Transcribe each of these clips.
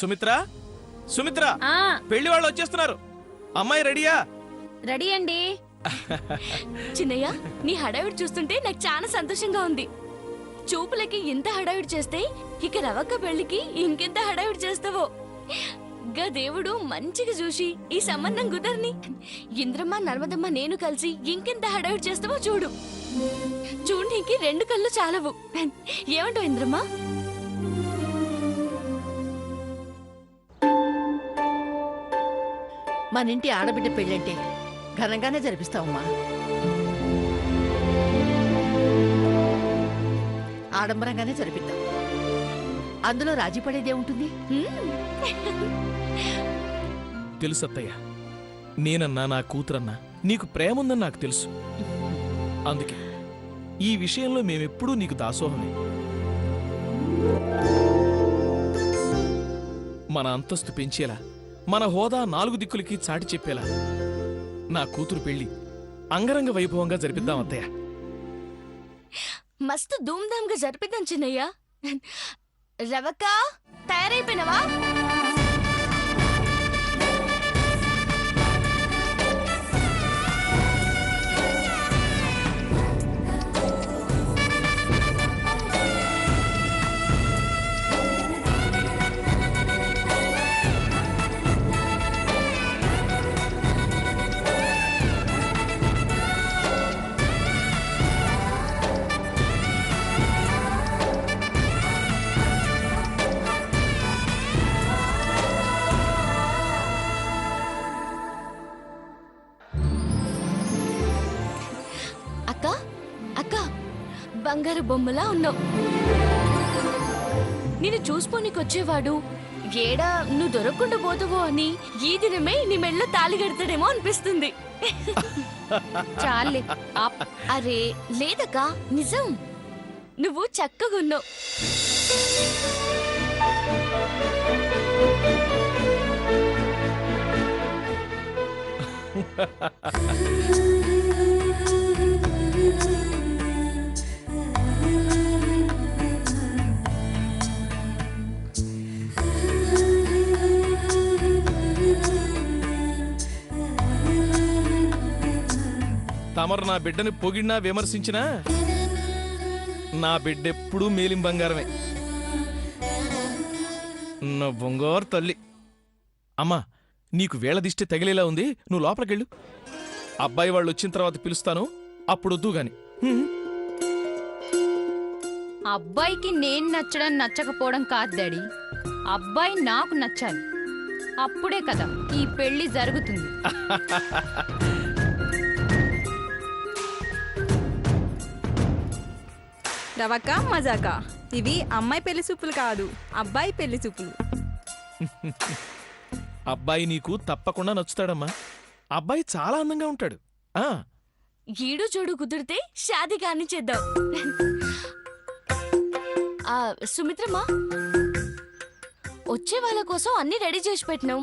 సుమిత్ర, సుమిత్ర, పెళ్లి వాళ్ళు వచ్చేస్తున్నారు. అమ్మాయి రెడీయా? రెడీ అండి. చిన్నయ్య, నీ హడావిడి చూస్తుంటే నాకు చాలా సంతోషంగా ఉంది. చూపులకి ఇంత హడావిడి చేస్తే ఇక రవక్క పెళ్లికి ఇంకెంత హడావిడి చేస్తావో. గా దేవుడు మంచిగా చూసి ఈ సంబంధం కుదరని ఇంద్రమ్మ నర్మదమ్మ నేను కలిసి ఇంకెంత హడావిడి చేస్తావో చూడు. చూడనీకి 2 కళ్ళు చాలవు. ఏమంటావు ఇంద్రమ్మ? మనింటి ఆడబిడ్డ పెళ్ళంటే ఘనంగానే జరిపిస్తావమ్మా. ఆడంబరంగానే జరిపిద్దాం. అందులో రాజీ పడేదేముంటుంది? తెలుసు అత్తయ్య, నేనన్నా నా కూతురన్నా నీకు ప్రేముందని నాకు తెలుసు. అందుకే ఈ విషయంలో మేమెప్పుడూ నీకు దాసోహమే. మన అంతస్తు పెంచేలా, మన హోదా 4 దిక్కులకి చాటి చెప్పేలా నా కూతురు పెళ్లి అంగరంగ వైభవంగా జరిపిద్దాం అత్తయ్య. మస్తు ధూమ్ధామ్గా జరిపిద్దాం చిన్నయ్య. రవక్క, తయారైపోయినవా? అక్క, అక్క, బంగారు బొమ్మలా ఉన్నావు. నేను చూసుకోనికొచ్చేవాడు ఏడా నువ్వు దొరకకుండా పోతావో అని ఈ దినమే నీ మెళ్ళో తాళి కడతాడేమో అనిపిస్తుంది. చాలే. అరే లేదక్క, నిజం, నువ్వు చక్కగా ఉన్నావు. తమరు నా బిడ్డని పొగిడినా విమర్శించినా నా బిడ్డెప్పుడూ మేలిం బంగారమే. నా బొంగారు తల్లి. అమ్మా, నీకు వేళదిష్టి తగిలేలా ఉంది, నువ్వు లోపలికెళ్ళు. అబ్బాయి వాళ్ళు వచ్చిన తర్వాత పిలుస్తాను, అప్పుడు వద్దు గాని. అబ్బాయికి నేను నచ్చడం నచ్చకపోవడం కాదు డాడీ, అబ్బాయి నాకు నచ్చాలి. అప్పుడే కదా ఈ పెళ్లి జరుగుతుంది. రవక మజాక, ఇవి అమ్మాయి పెళ్లి చూపులు కాదు, అబ్బాయి పెళ్లి చూపులు. అబ్బాయి నీకు తప్పకుండా నచ్చుతాడమ్మా. అబ్బాయి చాలా అందంగా ఉంటాడు. ఈడు చూడు కుదిరితే షాదీ కానిచేద్దాం. సుమిత్రమ్మా, వచ్చే వాళ్ళ కోసం అన్ని రెడీ చేసి పెట్టినాం.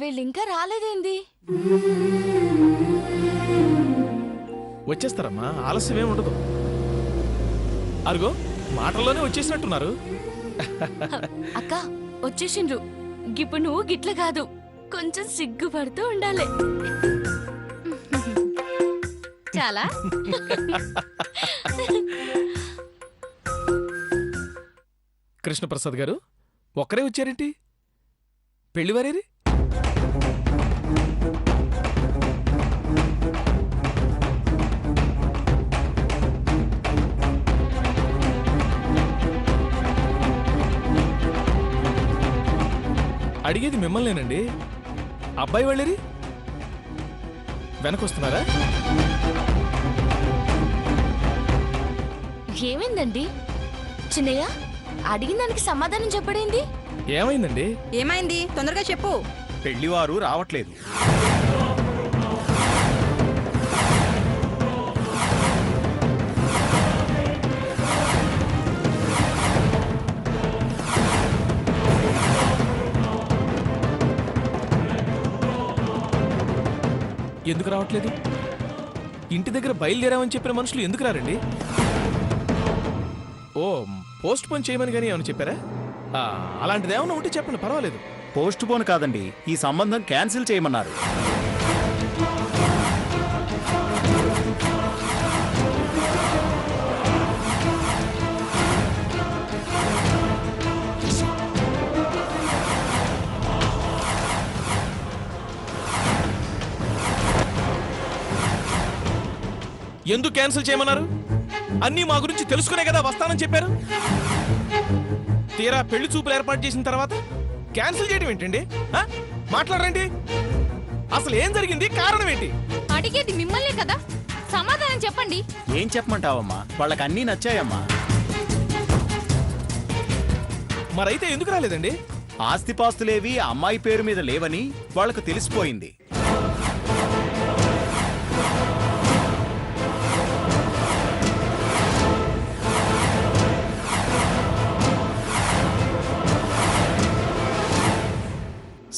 వీళ్ళు ఇంకా రాలేదేంది? వచ్చేస్తారమ్మా, ఆలస్యమే ఉండదు. అరుగో మాటల్లోనే వచ్చేసినట్టున్నారు. అక్క వచ్చేసిండ్రు. ఇప్పుడు నువ్వు గిట్ల కాదు, కొంచెం సిగ్గుపడుతూ ఉండాలి. చాలా. కృష్ణప్రసాద్ గారు ఒక్కరే వచ్చారేంటి? పెళ్లివారేరి? అడిగేది మిమ్మల్నేనండి. అబ్బాయి వాళ్ళేరి? వెనకొస్తున్నారా? ఏమైందండి చిన్నయ్య? అడిగిన దానికి సమాధానం చెప్పడేంది? ఏమైందండి? ఏమైంది? తొందరగా చెప్పు. పెళ్లివారు రావట్లేదు. ఎందుకు రావట్లేదు? ఇంటి దగ్గర బయలుదేరామని చెప్పిన మనుషులు ఎందుకు రారండి? ఓ, పోస్ట్ పోన్ చేయమని కానీ ఏమని చెప్పారా? అలాంటిదేమన్నా ఉంటే చెప్పండి, పర్వాలేదు. పోస్ట్ పోన్ కాదండి, ఈ సంబంధం క్యాన్సిల్ చేయమన్నారు. ఎందుకు క్యాన్సిల్ చేయమన్నారు? అన్నీ మా గురించి తెలుసుకునే కదా వస్తానని చెప్పారు. తీరా పెళ్లి చూపులు ఏర్పాటు చేసిన తర్వాత క్యాన్సిల్ చేయడం ఏంటండి? మాట్లాడరండి. అసలు ఏం జరిగింది, కారణం ఏంటి? అడిగేది మిమ్మల్నే కదా, సమాధానం చెప్పండి. ఏం చెప్పమంటావమ్మా, వాళ్ళకి అన్నీ నచ్చాయమ్మా. మరైతే ఎందుకు రాలేదండి? ఆస్తిపాస్తులేవి ఆ అమ్మాయి పేరు మీద లేవని వాళ్లకు తెలిసిపోయింది.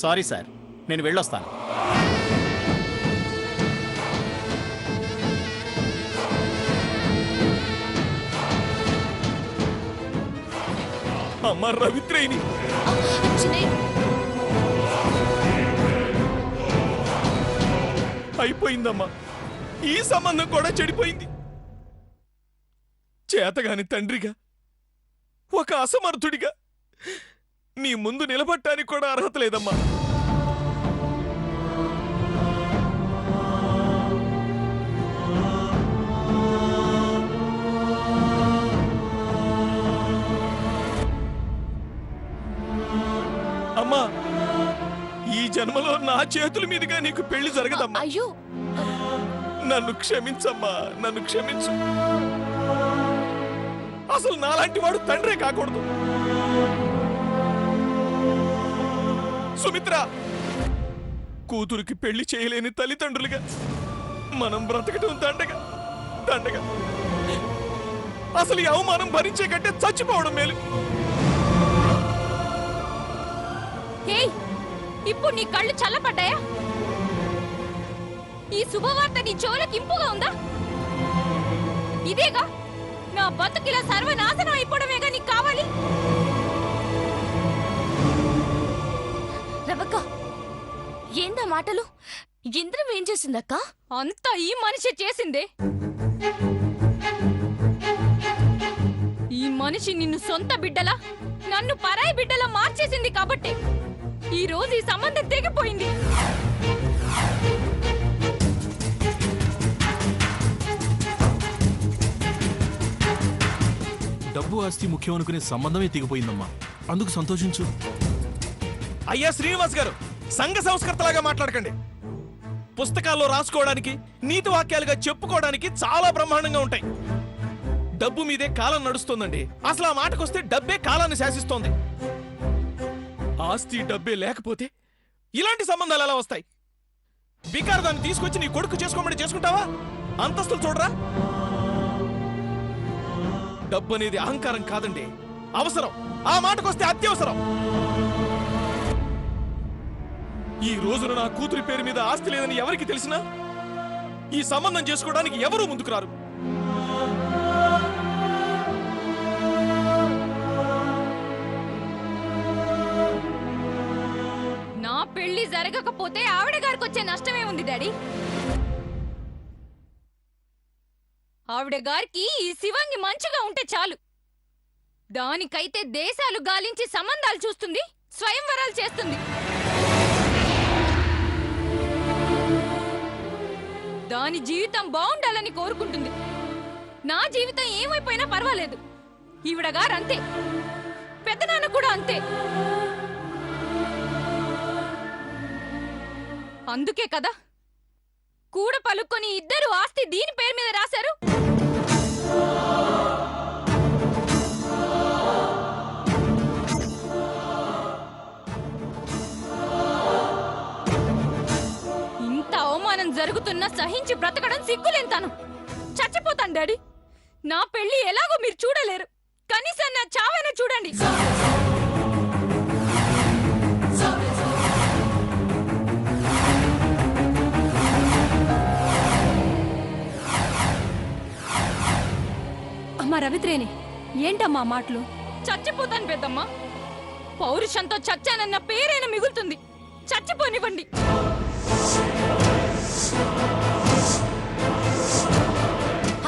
సారీ సార్, నేను వెళ్ళొస్తాను. అమ్మ రవిత్రేని, చిన్నయ్య, అయిపోయిందమ్మా. ఈ సంబంధం కూడా చెడిపోయింది. చేతగాని తండ్రిగా, ఒక అసమర్థుడిగా నీ ముందు నిలబడటానికి కూడా అర్హత లేదమ్మా. అమ్మా, ఈ జన్మలో నా చేతుల మీదుగా నీకు పెళ్లి జరగదమ్మా. అయ్యో, నన్ను క్షమించమ్మా, నన్ను క్షమించు. అసలు నాలాంటి వాడు తండ్రే కాకూడదు. సుమిత్ర, కూతురికి పెళ్లి చేయలేని తల్లిదండ్రులుగా మనం బ్రతకటం దండగా దండగా. అసలు ఈ అవమానం భరించే కంటే చచ్చిపోవడం మేలు. ఏయ్, ఇప్పుడు నీ కళ్ళు చల్లపడ్డాయా? ఈ శుభవార్త నీ చెవులకు ఇంపుగా ఉందా? ఇదేగా నా బతుకిలా సర్వనాశనం అయిపోవడమేగా నీకు కావాలి? రవక్క, ఏందా మాటలు? ఇంద్రం ఏం చేసిందక్క? అంతా ఈ మనిషి చేసిందే. ఈ మనిషి నిన్ను సొంత బిడ్డలా, నన్ను పరాయి బిడ్డలా మార్చేసింది కాబట్టి ఈ రోజు ఈ సంబంధం తెగిపోయింది. డబ్బు ఆస్తి ముఖ్యం అనుకునే సంబంధమే తెగిపోయిందమ్మా. అందుకు సంతోషించు. అయ్యా శ్రీనివాస్ గారు, సంఘ సంస్కర్తలాగా మాట్లాడకండి. పుస్తకాల్లో రాసుకోవడానికి, నీతి వాక్యాలుగా చెప్పుకోవడానికి చాలా బ్రహ్మాండంగా ఉంటాయి. డబ్బు మీదే కాలం నడుస్తోందండి. అసలు ఆ మాటకొస్తే డబ్బే కాలాన్ని శాసిస్తోంది. ఆస్తి డబ్బే లేకపోతే ఇలాంటి సంబంధాలు ఎలా వస్తాయి? బికారు దాన్ని తీసుకొచ్చి నీ కొడుకు చేసుకోమని చేసుకుంటావా? అంతస్తులు చూడరా? డబ్బు అనేది అహంకారం కాదండి, అవసరం. ఆ మాటకొస్తే అత్యవసరం. ఈ రోజున నా కూతురి పేరు మీద ఆస్తి లేదని ఎవరికి తెలిసినా ఈ సంబంధం చేసుకోవడానికి ఎవరూ ముందుకు రారు. నా పెళ్లి జరగకపోతే ఆవిడ గారికి వచ్చే నష్టమే ఉంది డాడీ. ఆవిడ గారికి ఈ శివంగి మంచిగా ఉంటే చాలు. దానికైతే దేశాలు గాలించి సంబంధాలు చూస్తుంది, స్వయంవరాలు చేస్తుంది. దాని జీవితం బాగుండాలని కోరుకుంటుంది. నా జీవితం ఏమైపోయినా పర్వాలేదు. ఈవిడ గారు అంతే, పెద్దనాన్న కూడా అంతే. అందుకే కదా కూడ పలుక్కొని ఇద్దరు ఆస్తి దీని పేరు మీద రాశారు. ఇంత అవమానం జరుగుతున్నా సహించి బ్రతకడం సిగ్గులేంతాను. చచ్చిపోతాను డాడీ. నా పెళ్లి ఎలాగో మీరు చూడలేరు, కనీసం నా చావైనా చూడండి. అమ్మా రవిత్రేని, ఏంటమ్మా మాటలు? చచ్చిపోతాను పెద్దమ్మా. పౌరుషంతో చచ్చానన్న పేరైనా మిగులుతుంది. చచ్చిపోనివ్వండి.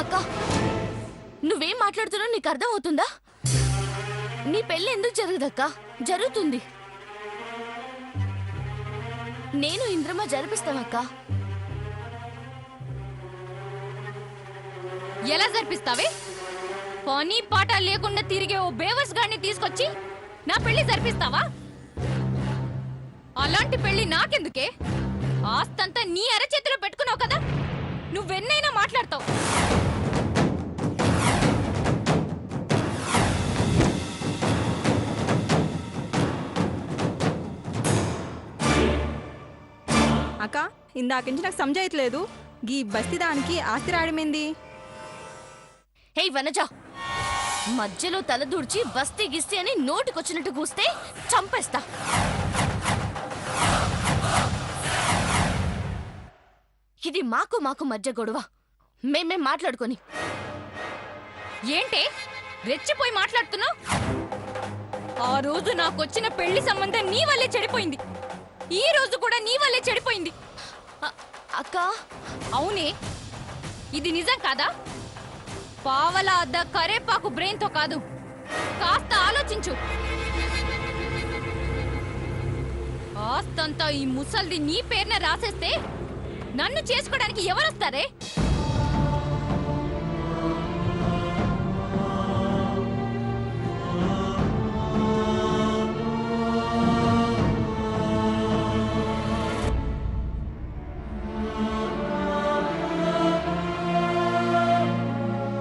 అక్క, నువ్వేం మాట్లాడుతున్నావు నీకు అర్థం అవుతుందా? నీ పెళ్ళి ఎందుకు జరగదక్క? జరుగుతుంది. నేను ఇంద్రమ్మ జరిపిస్తామక్క. ఎలా జరిపిస్తావే? పని పాట లేకుండా తిరిగే ఓ బేవస్ గాడిని తీసుకొచ్చి నా పెళ్లి జరిపిస్తావా? అలాంటి పెళ్లి నాకెందుకే? ఆస్తంతా నీ అరచేతిలో పెట్టుకున్నావు కదా, నువ్వెన్నైనా మాట్లాడతావు. అక్క, ఇందాకించి నాకు సంజాయట్లేదు. గీ బస్తీ దానికి ఆస్తి రాయడమేంది? హే వనజ, మధ్యలో తల దూర్చి బస్తీ గిస్తీ అని నోటికొచ్చినట్టు కూస్తే చంపేస్తా. ఇది మాకు మధ్య గొడవ, మేమేం మాట్లాడుకొని. ఏంటే రెచ్చిపోయి మాట్లాడుతున్నావు? ఆ రోజు నాకొచ్చిన పెళ్లి సంబంధం నీ వల్లే చెడిపోయింది. ఈ రోజు కూడా నీ వల్లే చెడిపోయింది. అక్క, అవునే, ఇది నిజం కాదా? పావలా అద్ద కరేపాకు బ్రెయిన్ తో కాదు, కాస్త ఆలోచించు. ఆస్తంతా ఈ ముసల్ది నీ పేరున రాసేస్తే నన్ను చేసుకోవడానికి ఎవరొస్తారే?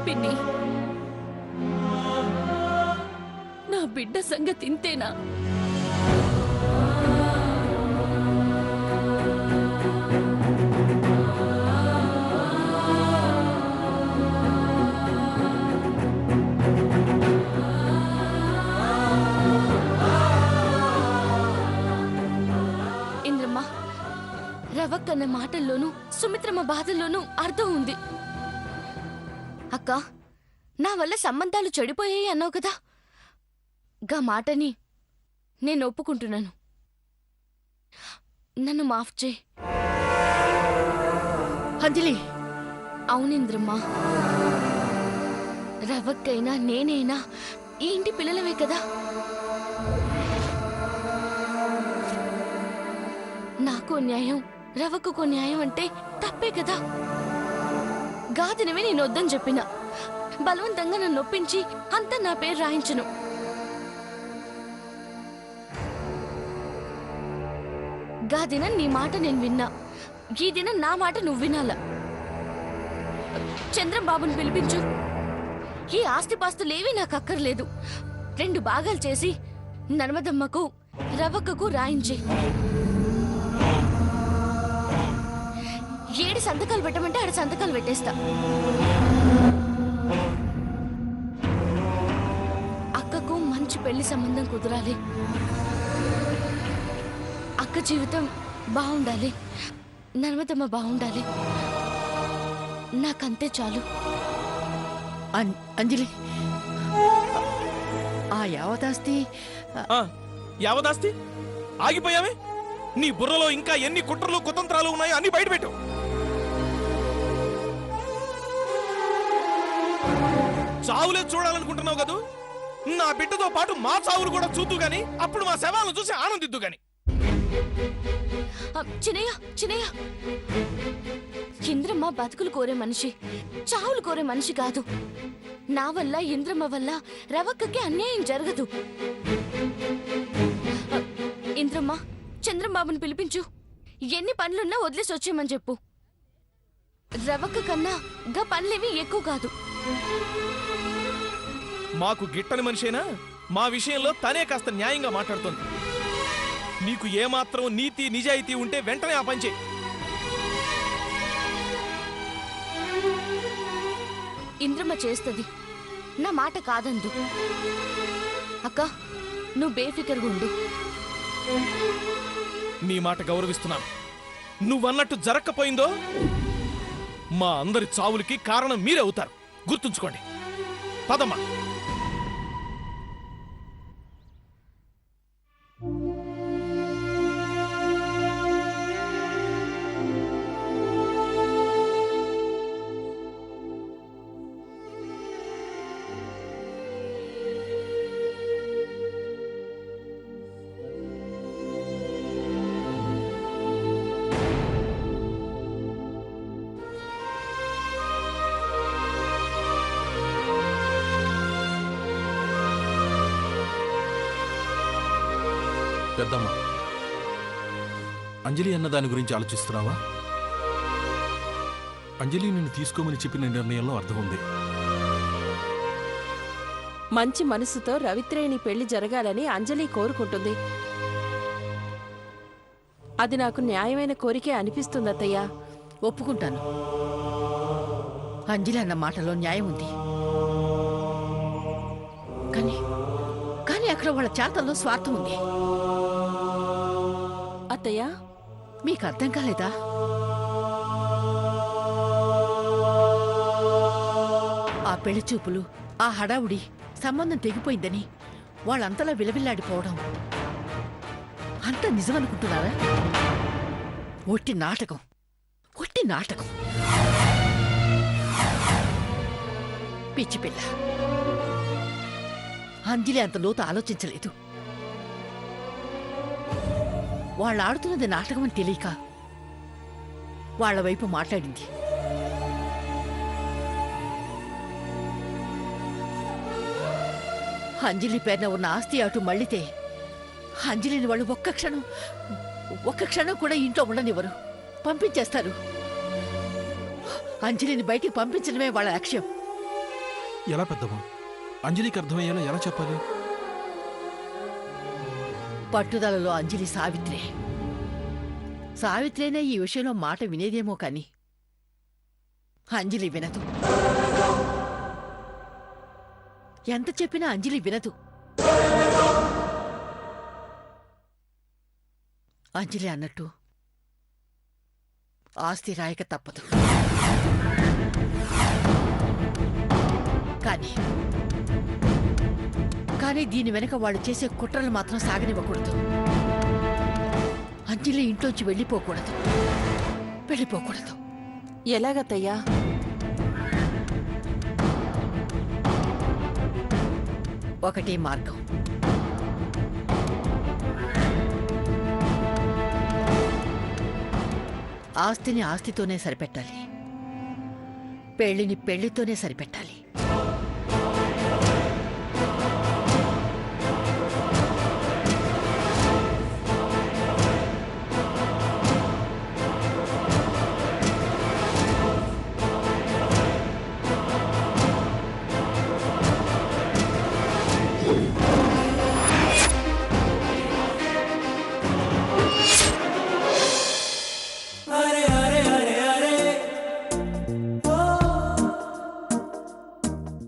పిన్ని, నా బిడ్డ సంగతి ఇంతేనా? ఇంద్రమ్మ, రవక్కన్న మాటల్లోనూ సుమిత్రమ్మ బాధల్లోనూ అర్థం ఉంది. అక్క, నా వల్ల సంబంధాలు చెడిపోయాయి అన్నావు కదా, గా మాటని నేను ఒప్పుకుంటున్నాను. నన్ను మాఫ్ చేయి. అంజలి, అవునింద్రమ్మా, రవక్కైనా నేనైనా ఈ ఇంటి పిల్లలమే కదా. నాకు న్యాయం, రవక్కకు న్యాయం అంటే తప్పే కదా. గాదినవే నేను వద్దని చెప్పిన, బలవంతంగా నన్ను నొప్పించి అంతా నా పేరు రాయించను. గాదిన నీ మాట నేను విన్నా, ఈ దినం నా మాట నువ్వు వినాల. చంద్రంబాబుని పిలిపించు. ఈ ఆస్తిపాస్తులేవీ నాకు అక్కర్లేదు. 2 భాగాలు చేసి నర్మదమ్మకు రవక్కకు రాయించి 7 సంతకాలు పెట్టమంటే 6 సంతకాలు పెట్టేస్తా. అక్కకు మంచి పెళ్లి సంబంధం కుదరాలి. అక్క జీవితం బాగుండాలి, నర్మదమ్మ బాగుండాలి. నాకంతే చాలు. అంజలి, ఆ యావదాస్తి యావదాస్తి ఆగిపోయావే? నీ బుర్రలో ఇంకా ఎన్ని కుట్రలు కుతంత్రాలు ఉన్నాయో అన్ని బయటపెట్టు. చావులే చూడాలనుకుంటున్నావు కదూ? నా బిడ్డతో పాటు మా చావులు కూడా చూద్దు గాని, అప్పుడు మా శవాలను చూసి ఆనందిద్దు గాని. చిన్నయ్య, చిన్నయ్య, ఇంద్రమ్మ బతుకులు కోరే మనిషి, చావులు కోరే మనిషి కాదు. నా వల్ల, ఇంద్రమ్మ వల్ల రవక్కకి అన్యాయం జరగదు. ఇంద్రమ్మ, చంద్రంబాబుని పిలిపించు. ఎన్ని పనులున్నా వదిలేసి వచ్చేయమని చెప్పు. రవక్క కన్నా గా పనులేవి ఎక్కువ కాదు. మాకు గిట్టని మనిషేనా? మా విషయంలో తనే కాస్త న్యాయంగా మాట్లాడుతుంది. నీకు ఏమాత్రం నీతి నిజాయితీ ఉంటే వెంటనే ఆ పని చేయి. ఇంద్రమ్మ చేస్తుంది, నా మాట కాదందు. అక్క, నువ్వు బేఫికర్గా ఉండు. నీ మాట గౌరవిస్తున్నాను. నువ్వన్నట్టు జరక్కపోయిందో మా అందరి చావులకి కారణం మీరే అవుతారు. గుర్తుంచుకోండి. పదమ్మా. పెద్దమ్మ, అంజలి అన్న దాని గురించి ఆలోచిస్తున్నావా? అంజలి నిన్ను తీసుకోమని చెప్పిన నిర్ణయంలో అర్థం ఉంది. మంచి మనసుతో రవిత్రేణి పెళ్లి జరగాలని అంజలి కోరుకుంటుంది. అది నాకు న్యాయమైన కోరికే అనిపిస్తుంది అత్తయ్య. ఒప్పుకుంటాను. అంజలి అన్న మాటలో న్యాయం ఉంది. కానీ కానీ అక్కడ వాళ్ళ చేతల్లో స్వార్థం ఉంది. అత్తయ్య, మీకు అర్థం కాలేదా? ఆ పెళ్లి చూపులు, ఆ హడావుడి, సంబంధం తెగిపోయిందని వాళ్ళంతలా విలవిల్లాడిపోవడం అంత నిజమనుకుంటున్నారా? ఒట్టి నాటకం, ఒట్టి నాటకం. పిచ్చి పిల్ల. అంజలి అంత లోతు ఆలోచించలేదు. వాళ్ళు ఆడుతున్నది నాటకం అని తెలియక వాళ్ళ వైపు మాట్లాడింది. అంజలి పేరున ఉన్న ఆస్తి అటు మళ్ళితే అంజలిని వాళ్ళు ఒక్క క్షణం కూడా ఇంట్లో ఉండనివ్వరు, పంపించేస్తారు. అంజలిని బయటికి పంపించడమే వాళ్ళ లక్ష్యం. ఎలా పెద్దమ్మ? అంజలికి అర్థమయ్యేలా ఎలా చెప్పాలి? పట్టుదలలో అంజలి సావిత్రే. సావిత్రేనే ఈ విషయంలో మాట వినేదేమో కాని అంజలి వినదు. ఎంత చెప్పినా అంజలి వినదు. అంజలి అన్నట్టు ఆస్తి రాయక తప్పదు. కానీ దీని వెనక వాళ్ళు చేసే కుట్రలు మాత్రం సాగనివ్వకూడదు. అంజలి ఇంట్లోంచి వెళ్ళిపోకూడదు. ఎలాగత్తయ్యా? ఒకటే మార్గం. ఆస్తిని ఆస్తితోనే సరిపెట్టాలి, పెళ్లిని పెళ్లితోనే సరిపెట్టాలి.